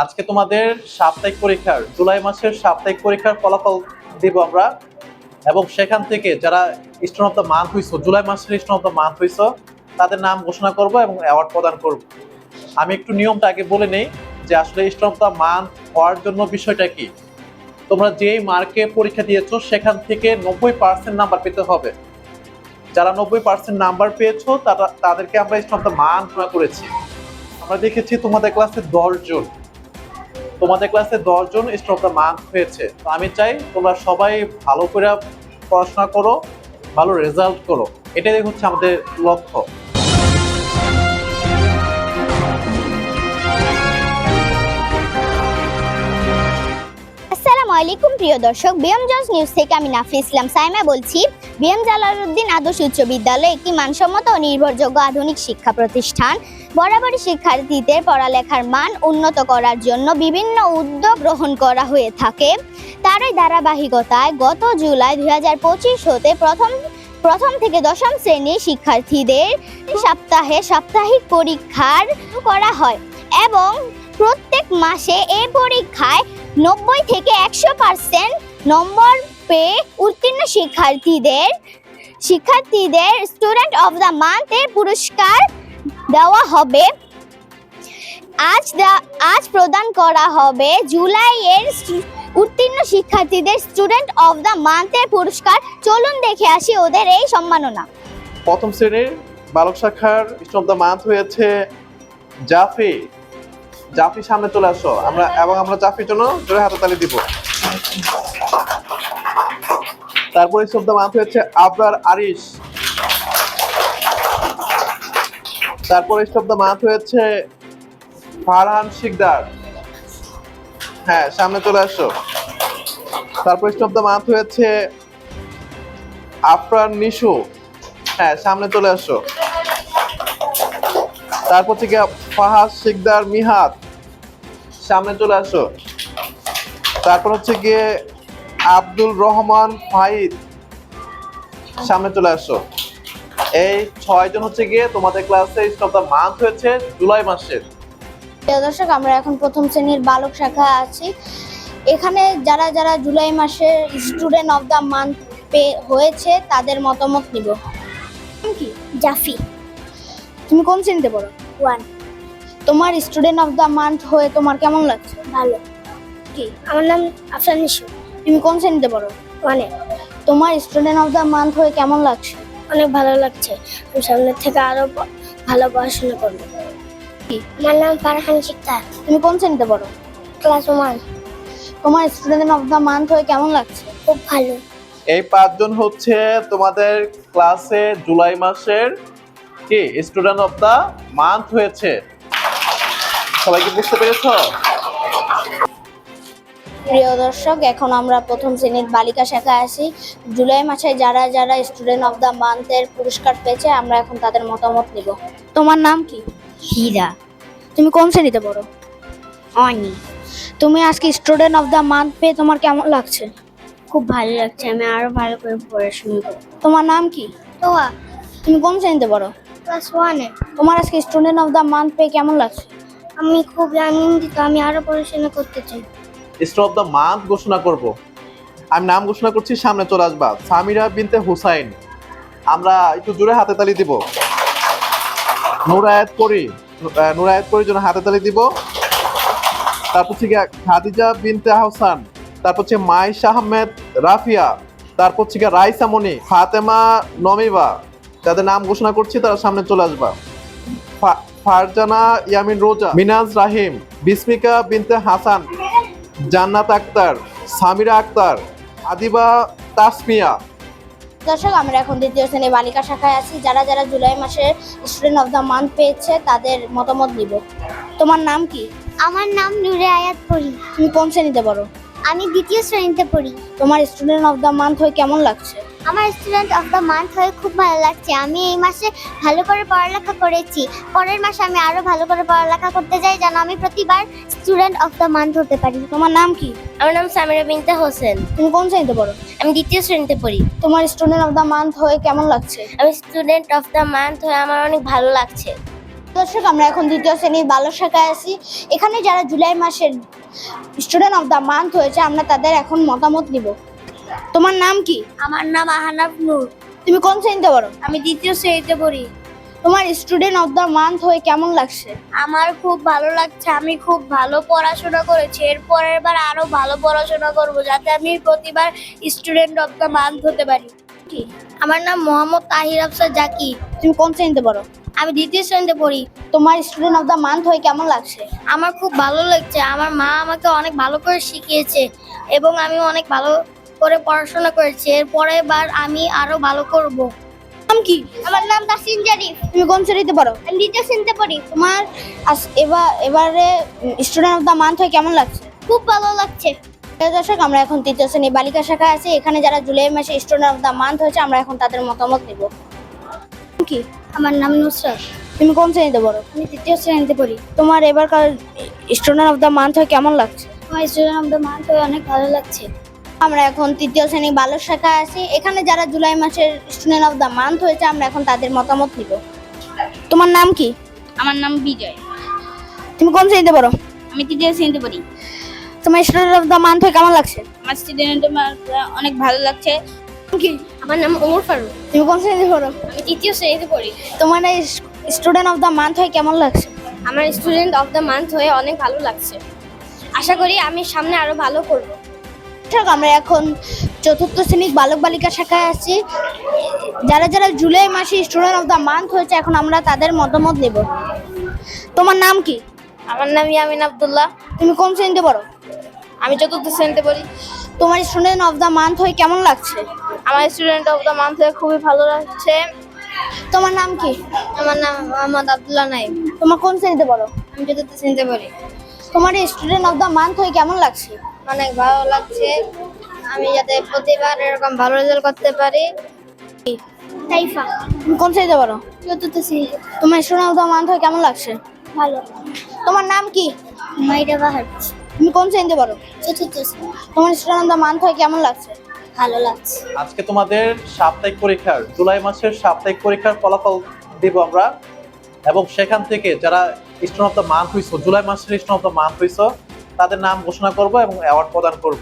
আজকে তোমাদের সাপ্তাহিক পরীক্ষার জুলাই মাসের সাপ্তাহিক পরীক্ষার ফলাফল দিব আমরা, এবং সেখান থেকে যারা স্টুডেন্ট অফ দ্য মান্থ হইছো, জুলাই মাসের স্টুডেন্ট অফ দ্য মান্থ হইছো, তাদের নাম ঘোষণা করব এবং অ্যাওয়ার্ড প্রদান করব। আমি একটু নিয়মটা আগে বলে নেই যে আসলে স্টুডেন্ট অফ দ্য মান্থ হওয়ার জন্য বিষয়টা কি। তোমরা যেই মার্কে পরীক্ষা দিয়েছো সেখান থেকে 90% নাম্বার পেতে হবে। যারা 90% নাম্বার পেয়েছো তাদেরকে আমরা স্টুডেন্ট অফ দ্য মান্থ ঘোষণা করেছি। আমরা দেখেছি তোমাদের ক্লাসে 10 জন স্টুডেন্ট অফ দ্য মান্থ হয়েছে। তো আমি চাই তোমরা সবাই ভালো করে পড়াশোনা করো, ভালো রেজাল্ট করো, এটাই হচ্ছে আমাদের লক্ষ্য। আসসালামু আলাইকুম প্রিয় দর্শক, বিএম জজ নিউজ থেকে আমি নাফি ইসলাম সাইমা বলছি। বিএম জালালউদ্দিন আদর্শ উচ্চ বিদ্যালয় একটি মানসম্মত ও নির্ভরযোগ্য আধুনিক শিক্ষা প্রতিষ্ঠান। বরাবরই শিক্ষার্থীদের পড়ালেখার মান উন্নত করার জন্য বিভিন্ন উদ্যোগ গ্রহণ করা হয়ে থাকে। তারই ধারাবাহিকতায় গত জুলাই 2025 হতে প্রথম থেকে দশম শ্রেণীর শিক্ষার্থীদের সাপ্তাহিক পরীক্ষার করা হয় এবং প্রত্যেক মাসে এই পরীক্ষায় 90 থেকে 100% নম্বর পেয়ে উত্তীর্ণ শিক্ষার্থীদের স্টুডেন্ট অফ দ্য মান্থ এর পুরস্কার দেওয়া হবে। আজ প্রদান করা হবে জুলাই এর উত্তীর্ণ শিক্ষার্থীদের স্টুডেন্ট অফ দ্য মান্থ এর পুরস্কার। চলুন দেখে আসি ওদের এই সম্মাননা। প্রথম শ্রেণীর বালক শাখার স্টুডেন্ট অফ দ্য মান্থ হয়েছে জাফি সামনে চলে আসো, আমরা জাফির জন্য জোরে হাততালি দিব। তারপর স্টুডেন্ট অফ দ্য মান্থ হয়েছে আবরার আরিশ। তারপর স্টুডেন্ট অফ দ্য মান্থ হয়েছে ফারহান শিকদার, হ্যাঁ সামনে চলে আসো। তারপর স্টুডেন্ট অফ দ্য মান্থ হয়েছে আফরান নিশু, হ্যাঁ সামনে চলে আসো। তারপর থেকে ফাহাদ শিকদার মিহাদ, সামনে চলে আসো। তারপর হচ্ছে গিয়ে আব্দুল রহমান ফাহিদ, সামনে চলে আসো। এই 6 জন হচ্ছে গিয়ে তোমাদের ক্লাসে স্টুডেন্ট অফ দ্য মান্থ হয়েছে জুলাই মাসের। প্রিয় দর্শক, আমরা এখন প্রথম শ্রেণীর বালক শাখা আছি। এখানে যারা যারা জুলাই মাসের স্টুডেন্ট অফ দ্য মান্থ হয়েছে তাদের মতামত নিব। কি জাফি, তুমি কোন শ্রেণীতে পড়ো? 1। তোমার স্টুডেন্ট অফ দ্য মান্থ হয়ে তোমার কেমন লাগছে? ভালো। কি, আমার নাম আফরান নিশু। তুমি কোন শ্রেণীতে পড়ো? 1। তোমার স্টুডেন্ট অফ দ্য মান্থ হয়ে কেমন লাগছে? অনেক ভালো লাগছে। আমি সামনের থেকে আরো ভালো পড়াশোনা করব। আমার নাম ফারহান শিকদার। তুমি কোন শ্রেণীতে পড়ো? ক্লাস 1। তোমার স্টুডেন্ট অফ দ্য মান্থ হয়ে কেমন লাগছে? খুব ভালো। এই 5 জন হচ্ছে তোমাদের ক্লাসে জুলাই মাসের কি স্টুডেন্ট অফ দ্য মান্থ হয়েছে। সবাই কি বুঝতে পেরেছো? প্রিয় দর্শক, এখন আমরা প্রথম শ্রেণীর বালিকা শাখায় আছি। জুলাই মাসে যারা যারা স্টুডেন্ট অফ দ্য মান্থের পুরস্কার পেয়েছে আমরা এখন তাদের মতামত নিব। তোমার নাম কি? হীরা। তুমি কোন শ্রেণীতে পড়ো? অনি। তুমি আজকে স্টুডেন্ট অফ দ্য মান্থ পেয়ে তোমার কেমন লাগছে? খুব ভালো লাগছে, আমি আরো ভালো করে পড়াশোনা করব। তোমার নাম কি? তোয়া। তুমি কোন শ্রেণীতে পড়ো? ক্লাস 1-এ। তোমার আজকে স্টুডেন্ট অফ দ্য মান্থ পেয়ে কেমন লাগছে? আমি খুব আনন্দিত, আমি আরো পড়াশোনা করতে চাই। স্টুডেন্ট অফ দ্য মান্থ ঘোষণা করব। আমি নাম ঘোষণা করছি, সামনে চলে আসবা। সামিরা বিনতে হুসাইন, আমরা একটু জোরে হাতে তালি দিব। নুরায়াত পরি জন্য হাতে তালি দিব। তারপর হচ্ছে খাদিজা বিনতে আহসান, তারপর হচ্ছে মাইশা আহমেদ রাফিয়া, তারপর হচ্ছে রাইসা মনি, ফাতেমা নমিবা। যাদের নাম ঘোষণা করছি তারা সামনে চলে আসবা। ফারজানা ইয়ামিন রোজা, মিনাজ রাহিম, বিস্মিকা বিনতে হাসান, জান্নাত আক্তার, সামিরা আক্তার, আদিবা তাসমিয়া। দর্শক, আমরা এখন দ্বিতীয় শ্রেণীর বালিকা শাখায় আছি। যারা যারা জুলাই মাসের স্টুডেন্ট অফ দ্য মান্থ পেয়েছে তাদের মতামত নিব। তোমার নাম কি? আমার নাম নূরে আয়াত পরি। তুমি কোন শ্রেণীতে পড়ো? আমি দ্বিতীয় শ্রেণীতে পড়ি। তোমার স্টুডেন্ট অফ দ্য মান্থ হয়ে কেমন লাগছে? আমার স্টুডেন্ট অফ দ্য মান্থ হয়ে খুব ভালো লাগছে। আমি এই মাসে ভালো করে পড়ালেখা করেছি। পরের মাসে আমি আরো ভালো করে পড়ালেখা করতে চাই যেন আমি প্রতিবার স্টুডেন্ট অফ দ্য মান্থ হতে পারি। তোমার নাম কি? আমার নাম সামিরা বিনতে হোসেন। তুমি কোন শ্রেণীতে পড়ো? আমি দ্বিতীয় শ্রেণীতে পড়ি। তোমার স্টুডেন্ট অফ দ্য মান্থ হয়ে কেমন লাগছে? আমি স্টুডেন্ট অফ দ্য মান্থ হয়ে আমার অনেক ভালো লাগছে। দর্শক আমরা এখন দ্বিতীয় শ্রেণীর বালক শাখায় আছি। এখানে যারা জুলাই মাসের স্টুডেন্ট অফ দ্য মান্থ হয়েছে আমরা তাদের এখন মতামত নিব। তোমার নাম কি? আমার নাম আহানাফ নূর। তুমি কোন শ্রেণীতে পড়ো? আমি দ্বিতীয় শ্রেণীতে পড়ি। তোমার স্টুডেন্ট অফ দ্য মান্থ হয়ে কেমন লাগছে? আমার খুব ভালো লাগছে। আমি খুব ভালো পড়াশোনা করেছি। এর পরের বার আরো ভালো পড়াশোনা করব যাতে আমি প্রতিবার স্টুডেন্ট অফ দ্য মান্থ হতে পারি। আমার নাম মোহাম্মদ তাহির আফসার জাকি। তুমি কোন শ্রেণীতে পড়ো? আমি দ্বিতীয় শ্রেণীতে পড়ি। তোমার স্টুডেন্ট অফ দ্য মান্থ হয়ে কেমন লাগছে? আমার খুব ভালো লাগছে। আমার মা আমাকে অনেক ভালো করে শিখিয়েছে এবং আমি অনেক ভালো করে পড়াশোনা করেছি। এর পরের বার আমি আরো ভালো করব। নাম কি? আমার নাম তাসিন জারিফ। তুমি কোন শ্রেণীতে পড়ো? আমি দ্বিতীয় শ্রেণীতে পড়ি। তোমার এবারে স্টুডেন্ট অফ দ্য মান্থ হয়ে কেমন লাগছে? খুব ভালো লাগছে। প্রিয় দর্শক আমরা এখন তৃতীয় শ্রেণী বালিকা শাখায় আছি। এখানে যারা জুলাই মাসে স্টুডেন্ট অফ দ্য মান্থ হয়েছে আমরা এখন তাদের মতামত নিব। কি? আমার নাম নুসরাত। তুমি কোন শ্রেণীতে পড়ো? আমি তৃতীয় শ্রেণীতে পড়ি। তোমার এবারকার স্টুডেন্ট অফ দ্য মান্থ হয়ে কেমন লাগছে? আমার স্টুডেন্ট অফ দ্য মান্থ হয়ে অনেক ভালো লাগছে। আমরা এখন তৃতীয় শ্রেণী বালক শাখায় আছি। এখানে যারা জুলাই মাসের স্টুডেন্ট অফ দ্য মান্থ হয়েছে আমরা এখন তাদের মতামত নিব। তোমার নাম কি? আমার নাম বিজয়। তুমি কোন শ্রেণীতে পড়ো? আমি তৃতীয় শ্রেণীতে পড়ি। তোমার স্টুডেন্ট অফ দ্য মান্থ হয়ে কেমন লাগছে? আমার স্টুডেন্ট অনেক ভালো লাগছে। কি? আমার নাম ওমর ফারুক। তুমি কোন শ্রেণীতে পড়ো? আমি তৃতীয় শ্রেণীতে পড়ি। তোমার স্টুডেন্ট অফ দ্য মান্থ হয়ে কেমন লাগছে? আমার স্টুডেন্ট অফ দ্য মান্থ হয়ে অনেক ভালো লাগছে। আশা করি আমি সামনে আরো ভালো করব। দর্শক আমরা এখন চতুর্থ শ্রেণী বালক বালিকা শাখায় আছি। যারা যারা জুলাই মাসে স্টুডেন্ট অফ দ্য মান্থ হয়েছে এখন আমরা তাদের মতামত নেব। তোমার নাম কি? আমার নাম ইয়ামিন আব্দুল্লাহ। তুমি কোন শ্রেণীতে পড়ো? আমি চতুর্থ শ্রেণীতে পড়ি। তোমার স্টুডেন্ট অফ দ্য মান্থ হয়ে কেমন লাগছে? আমার স্টুডেন্ট অফ দ্য মান্থ হয়ে খুবই ভালো লাগছে। তোমার নাম কি? আমার নাম মোহাম্মদ আব্দুল্লাহ নাইম। তোমার কোন শ্রেণীতে পড়ো? আমি চতুর্থ শ্রেণীতে পড়ি। তোমার স্টুডেন্ট অফ দ্য মান্থ হয়ে কেমন লাগছে? অনেক ভালো লাগছে। আমি যাতে প্রতিবার এরকম ভালো রেজাল্ট করতে পারি। তাইফা। তুমি কোন শ্রেণীতে পড়ো? চতুর্থ শ্রেণীতে। তোমার স্টুডেন্ট অফ দ্য মান্থ হয়ে কেমন লাগছে? ভালো। তোমার নাম কি? মাইরা বাহার। তুমি কোন শ্রেণীতে পড়ো? চতুর্থ শ্রেণী। তোমার স্টুডেন্ট অফ দ্য মান্থ হয়ে কেমন লাগছে? ভালো লাগছে। আজকে তোমাদের সাপ্তাহিক পরীক্ষার জুলাই মাসের সাপ্তাহিক পরীক্ষার ফলাফল দিব আমরা, এবং সেখান থেকে যারা স্টুডেন্ট অফ দ্য মান্থ হইছো, জুলাই মাসের স্টুডেন্ট অফ দ্য মান্থ হইছো তাদের নাম ঘোষণা করব এবং অ্যাওয়ার্ড প্রদান করব।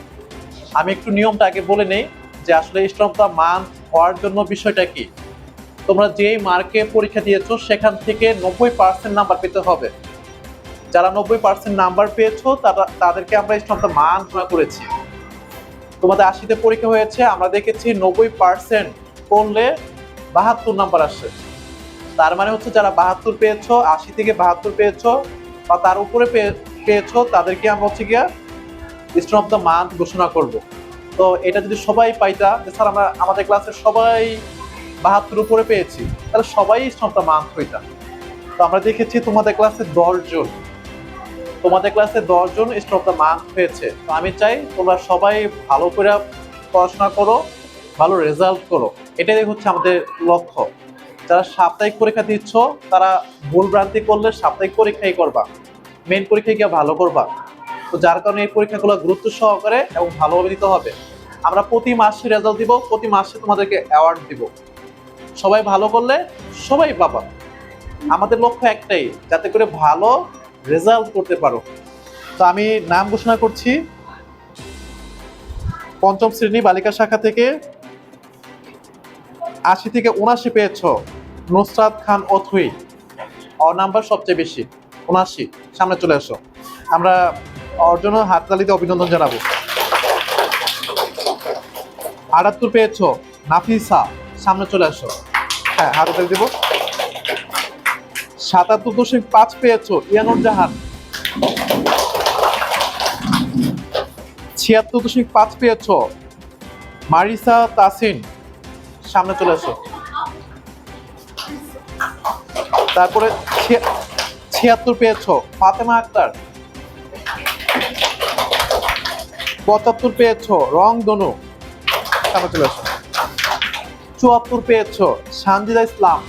আমি একটু নিয়মটা আগে বলে নেই যে আসলে স্টুডেন্ট অফ দ্য মান্থ হওয়ার জন্য বিষয়টা কি। তোমরা যেই মার্কে পরীক্ষা দিয়েছো সেখান থেকে 90% নাম্বার পেতে হবে। যারা 90% নাম্বার পেয়েছো তাদেরকে আমরা স্টুডেন্ট অফ দ্য মান্থ ঘোষণা করেছি। তোমাদের 80তে পরীক্ষা হয়েছে, আমরা দেখেছি 90% করলে 72 নাম্বার আসে। তার মানে হচ্ছে যারা 72 পেয়েছো, 80 থেকে 72 পেয়েছো বা তার উপরে পেয়েছো তাদেরকে আমরা হচ্ছে গিয়া স্টুডেন্ট অফ দ্য মান্থ ঘোষণা করব। তো এটা যদি সবাই পাইতা যে স্যার আমরা আমাদের ক্লাসের সবাই 72 উপরে পেয়েছি, তাহলে সবাই স্টুডেন্ট অফ দ্য মান্থ হইতা। তো আমরা দেখেছি তোমাদের ক্লাসে 10 জন স্টুডেন্ট অফ দ্য মান্থ হয়েছে। তো আমি চাই তোমরা সবাই ভালো করে পড়াশোনা করো, ভালো রেজাল্ট করো, এটাই হচ্ছে আমাদের লক্ষ্য। যারা সাপ্তাহিক পরীক্ষা দিচ্ছ তারা ভুল ভ্রান্তি করলে সাপ্তাহিক পরীক্ষাই করবা, মেইন পরীক্ষায় গিয়ে ভালো করবা। তো যার কারণে এই পরীক্ষাগুলো গুরুত্ব সহকারে এবং ভালোভাবে দিতে হবে। আমরা প্রতি মাসে রেজাল্ট দিব, প্রতি মাসে তোমাদেরকে অ্যাওয়ার্ড দিব। সবাই ভালো করলে সবাই পাবা। আমাদের লক্ষ্য একটাই, যাতে করে ভালো রেজাল্ট করতে পারো। তো আমি নাম ঘোষণা করছি। পঞ্চম শ্রেণী বালিকা শাখা থেকে 80 থেকে 79 পেয়েছো নুসরাত খান অথুই। ওর নাম্বার সবচেয়ে বেশি 79। সামনে চলে আসো, আমরা ওর জন্য হাততালিতে অভিনন্দন জানাবো। 78 পেয়েছো নাফিসা, সামনে চলে আসো, হ্যাঁ হাততালি দেবো। 77.5 পেয়েছো ইয়ানুর জাহান। 76.5 পেয়েছো মারিসা তাসিন, সামনে চলে আসো। তারপরে 76 পেয়েছো ফাতেমা আক্তার। 75 পেয়েছো রং দনু, সামনে চলে আসো। 74 পেয়েছো সানজিদা ইসলাম।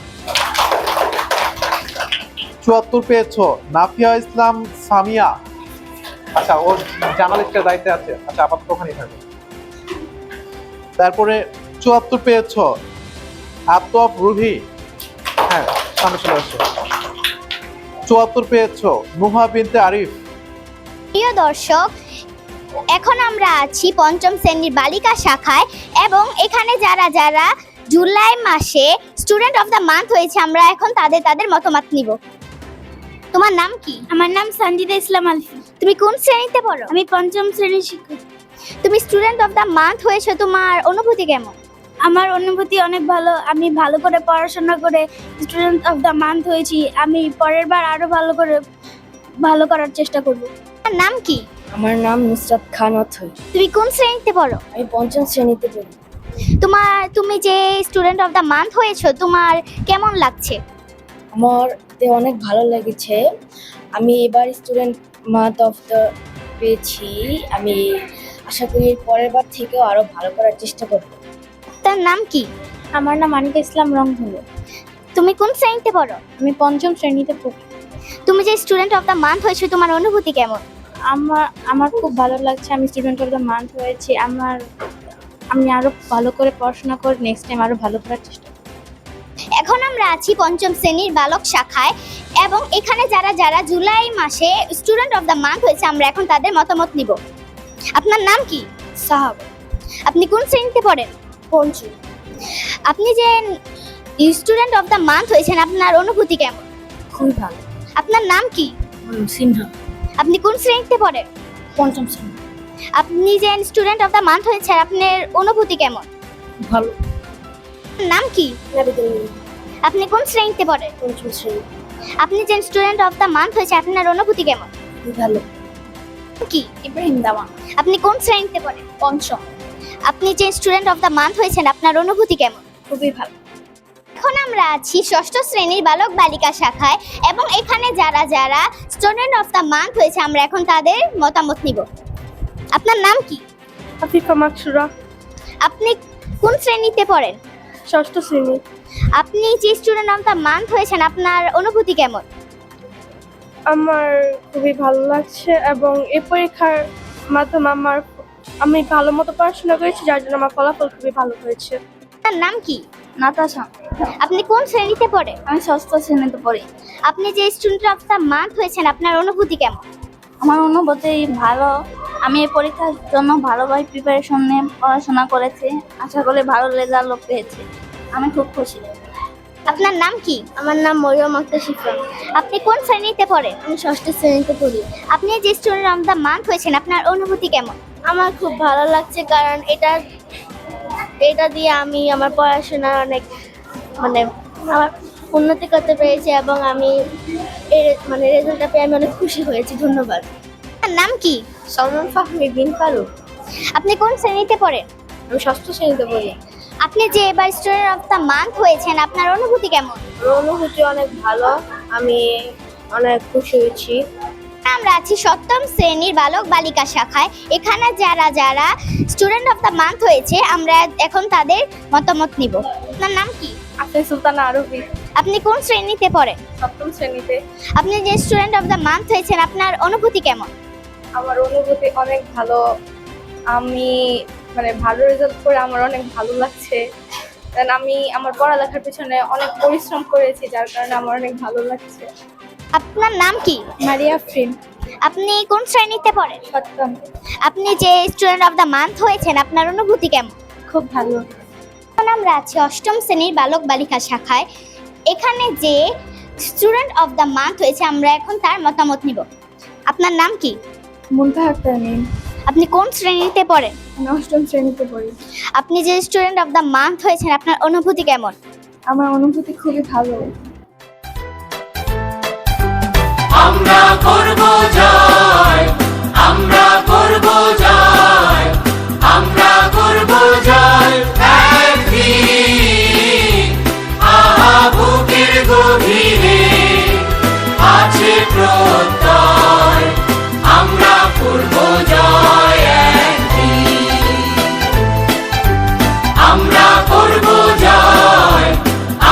74 পেয়েছো নাফিয়া ইসলাম সামিয়া। আচ্ছা, ওর জার্নালিস্টের দায়িত্বে আছে, আচ্ছা আপাতত ওখানেই থাকবে। তারপরে 74 পেয়েছো আতফ রুহি, হ্যাঁ সামনে চলে আসো। 74 পেয়েছো। নুহা বিনতে আরিফ। প্রিয় দর্শক, এখন আমরা আছি পঞ্চম শ্রেণীর বালিকা শাখায় এবং এখানে যারা যারা জুলাই মাসে স্টুডেন্ট অফ দ্য মান্থ হয়েছে আমরা এখন তাদের মতামত নিব। তোমার নাম কি? আমার নাম সঞ্জিদা ইসলাম আলফি। তুমি কোন শ্রেণীতে পড়ো? আমি পঞ্চম শ্রেণীর শিক্ষার্থী। তুমি স্টুডেন্ট অফ দ্য মান্থ হয়েছে, তোমার অনুভূতি কেমন? আমার অনুভূতি অনেক ভালো। আমি ভালো করে পড়াশোনা করে স্টুডেন্ট অফ দ্য মান্থ হয়েছি। আমি পরের বার আরো ভালো করার চেষ্টা করব। তোমার নাম কি? আমার নাম নুসরাত খান অথৈ। তুমি কোন শ্রেণীতে পড়ো? আমি পঞ্চম শ্রেণীতে পড়ি। তুমি যে স্টুডেন্ট অফ দ্য মান্থ হয়েছো, তোমার কেমন লাগছে? আমার অনেক ভালো লেগেছে। আমি এবার স্টুডেন্ট মান্থ অফ দ্য পেয়েছি। আমি আশা করি পরের বার থেকেও আরো ভালো করার চেষ্টা করব। তার নাম কি? আমার নাম আনিকা ইসলাম রংধনু। তুমি কোন শ্রেণীতে পড়ো? আমি পঞ্চম শ্রেণীতে পড়ি। তুমি যে স্টুডেন্ট অফ দ্য মান্থ হয়েছো, তোমার অনুভূতি কেমন? আমার খুব ভালো লাগছে। আমি স্টুডেন্ট অফ দ্য মান্থ হয়েছি। আমি আরো ভালো করে পড়াশোনা করে নেক্সট টাইম আরো ভালো করার চেষ্টা করব। এখন আমরা আছি পঞ্চম শ্রেণীর বালক শাখায় এবং এখানে যারা যারা জুলাই মাসে স্টুডেন্ট অফ দ্য মান্থ হয়েছে আমরা এখন তাদের মতামত নিব। আপনার নাম কি? সাহাব। আপনি কোন শ্রেণীতে পড়েন? পঞ্চম। আপনি যে স্টুডেন্ট অফ দ্য মান্থ হয়েছেন, আপনার অনুভূতি কেমন? খুবই ভালো। আপনার নাম কি? সিনহা। আপনি কোন শ্রেণীতে পড়েন? পঞ্চম শ্রেণী। আপনি যে স্টুডেন্ট অফ দ্য মান্থ হয়েছেন, আপনার অনুভূতি কেমন? ভালো। আপনার নাম কি? আপনি কোন শ্রেণীতে পড়েন? পঞ্চম শ্রেণী। আপনি যে স্টুডেন্ট অফ দ্য মান্থ হয়েছে, আপনার অনুভূতি কেমন? ভালো। কি? ইব্রাহিম দাওয়া। আপনি কোন শ্রেণীতে পড়েন? পঞ্চম। আপনি যে স্টুডেন্ট অফ দ্য মান্থ হয়েছেন, আপনার অনুভূতি কেমন? খুবই ভালো। এখন আমরা আছি ষষ্ঠ শ্রেণীর বালক বালিকা শাখায় এবং এখানে যারা যারা স্টুডেন্ট অফ দ্য মান্থ হয়েছে আমরা এখন তাদের মতামত নিব। আপনার নাম কি? আফিফা মাকসুরা। আপনি কোন শ্রেণীতে পড়েন? ষষ্ঠ শ্রেণী। আপনি যে স্টুডেন্ট অফ দ্য মান্থ হয়েছেন, আপনার অনুভূতি কেমন? আমার খুবই ভালো লাগছে এবং এই পরীক্ষার মাধ্যমে আমি ভালো মতো পড়াশোনা করেছি, যার জন্য আমার ফলাফল খুবই ভালো হয়েছে। আপনার নাম কি? নাতাশা। আপনি কোন শ্রেণীতে পড়েন? আমি ষষ্ঠ শ্রেণীতে পড়ি। আপনি যে স্টুডেন্ট অফ দ্য মান্থ হয়েছেন, আপনার অনুভূতি কেমন? আমার অনুভূতি ভালো। আমি এই পরীক্ষার জন্য ভালোভাবে প্রিপারেশন নিয়ে পড়াশোনা করেছি। আশা করি ভালো রেজাল্ট পেয়েছি। আমি খুব খুশি। আপনার নাম কি? আমার নাম মরিয়ম আক্তার শিফা। আপনি কোন শ্রেণীতে পড়েন? আমি ষষ্ঠ শ্রেণীতে পড়ি। আপনি যে স্টুডেন্ট অফ দ্য মান্থ হয়েছেন, আপনার অনুভূতি কেমন? আমার খুব ভালো লাগছে কারণ এটা দিয়ে আমি আমার পড়াশোনা অনেক আমার উন্নতি করতে পেরেছি এবং আমি এর রেজাল্টটা পেয়ে আমি অনেক খুশি হয়েছি। ধন্যবাদ। আপনার নাম কি? সলমান ফাহমি বিন ফারুক। আপনি কোন শ্রেণীতে পড়েন? আমি ষষ্ঠ শ্রেণীতে পড়ি। আপনি যে এবার স্টুডেন্ট অফ দ্য মান্থ হয়েছেন, আপনার অনুভূতি কেমন? আমার অনুভূতি অনেক ভালো। আমি অনেক খুশি হয়েছি। আমরা আছি সপ্তম শ্রেণীর বালক বালিকা শাখায়। এখানে যারা যারা স্টুডেন্ট অফ দ্য মান্থ হয়েছে আমরা এখন তাদের মতামত নিব। আপনার নাম কি? আপনি সুলতানা আরবি। আপনি কোন শ্রেণীতে পড়েন? সপ্তম শ্রেণীতে। আপনি যে স্টুডেন্ট অফ দ্য মান্থ হয়েছেন, আপনার অনুভূতি কেমন? আমার অনুভূতি অনেক ভালো। আমি ভালো রেজাল্ট করে আমার অনেক ভালো লাগছে। আমি আমার পড়ালেখার পিছনে অনেক পরিশ্রম করেছি, যার কারণে আমার অনেক ভালো লাগছে। আপনার নাম কি? মারিয়া ফ্রিন। আপনি কোন শ্রেণীতে পড়েন? সপ্তম। আপনি যে স্টুডেন্ট অফ দ্য মান্থ হয়েছেন, আপনার অনুভূতি কেমন? খুব ভালো। এখন আমরা আছি অষ্টম শ্রেণীর বালক বালিকা শাখায়। এখানে যে স্টুডেন্ট অফ দ্য মান্থ হয়েছে আমরা এখন তার মতামত নিব। আপনার নাম কি? মুনতাহা তামিম। আপনি কোন শ্রেণীতে পড়েন? আমি অষ্টম শ্রেণীতে পড়ি। আপনি যে স্টুডেন্ট অফ দ্য মান্থ হয়েছেন, আপনার অনুভূতি কেমন? আমার অনুভূতি খুবই ভালো। আমরা করব জয়, আমরা করব জয়, আমরা করব জয় একদিন। আহা বুকের গভীরে আছে প্রত্যয়, আমরা করব জয় একদিন। আমরা করব জয়,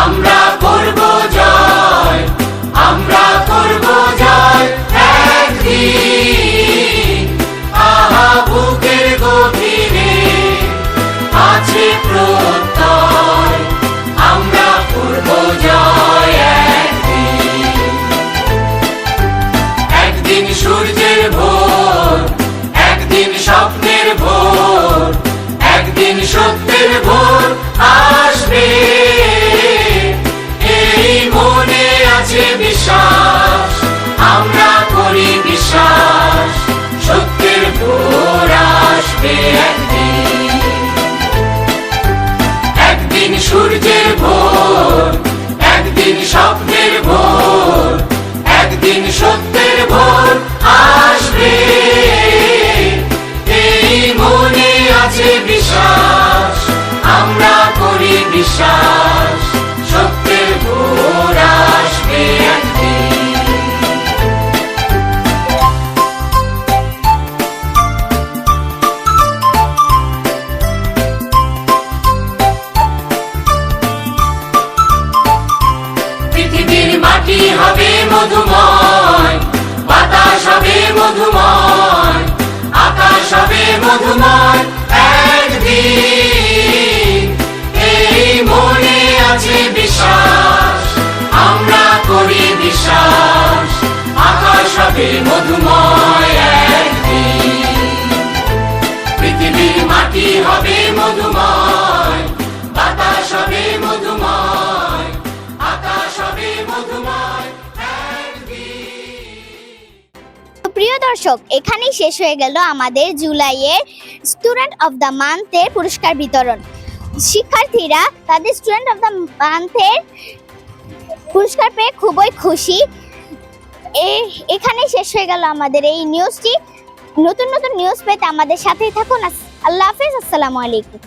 আমরা করব জয়, আমরা করব জয় একদিন। আহা বুকের গভীরে আছে প্রত্যয়, আমরা করব জয় একদিন। বিশ্বাস সত্যের ভোর আসবে একদিন। পৃথিবীর মাটি হবে মধুময়, বাতাস হবে মধুময়, আকাশ হবে মধুময় একদিন। এই মনে আছে বিশ্বাস, আমরা করি বিশ্বাস, আকাশ হবে মধুময় একদিন। পৃথিবীর মাটি হবে মধুময়, বাতাস হবে মধুময়, আকাশ হবে মধুময় একদিন। প্রিয় দর্শক, এখানেই শেষ হয়ে গেল আমাদের জুলাইয়ের স্টুডেন্ট অফ দ্য মান্থের পুরস্কার বিতরণ। শিক্ষার্থীরা তাদের স্টুডেন্ট অফ দ্য মান্থের পুরস্কার পেয়ে খুবই খুশি। এখানেই শেষ হয়ে গেল আমাদের এই নিউজটি। নতুন নতুন নিউজ পেতে আমাদের সাথেই থাকুন। আল্লাহ হাফেজ, আসসালামু আলাইকুম।